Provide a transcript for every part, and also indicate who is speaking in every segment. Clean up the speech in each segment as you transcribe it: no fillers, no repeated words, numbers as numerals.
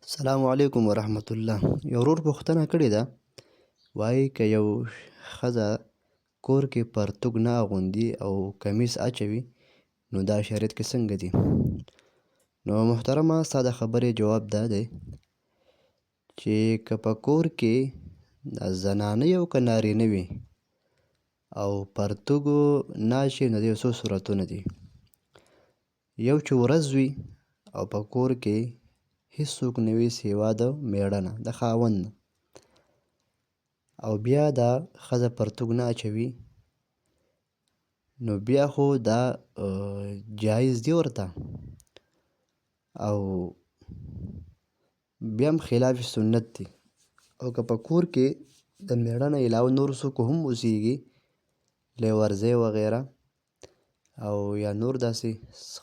Speaker 1: السلام علیکم ورحمت الله. یو ورور پوښتنه کړې ده، وایي که یو ښځه کور کې پرتوګ نه اغوندي او کمیس اچوي نو دا شریعت کې څنګه دي؟ نو محترمه، ستا د خبرې جواب دا دی چې که په کور کې زنانه یو که نارینه وي او پرتوګ نه اچوي نو د یو څو صورتونه دي. یو چې ورځ وي او په کور کې هیڅوک نه وي سوا د میړه د خاوند نه، او بیا دا ښځه پرتوګ نه اچوي نو بیا خو دا جایز دی ورته، او بیا هم خلاف سنت دی. او که په کور کې د میړه نه علاوه نور څوک هم اوسېږي لیورزی وغیره او یا نور داسې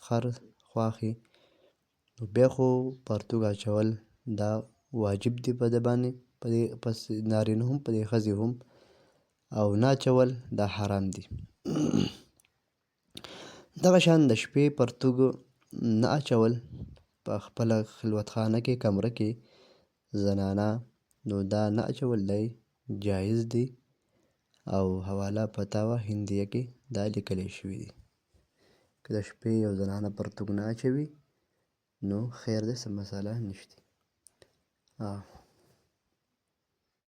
Speaker 1: خر خواښې، نو بیا خو پرتوګ اچول دا واجب دی په ده باندې، په دې پس نارینه هم په دې ښځې هم، او نه اچول دا حرام دي. دغه شان د شپې پرتوګ نه اچول په خپله خلوتخانه کې کمره کې زنانه، نو دا نه اچول دی جایز دی، او حواله فتاوا هندیه کې دا لیکلی شوي دي. که د شپې یو زنانه پرتوګ نه اچوي نو خیر دی، څه مسله نشته.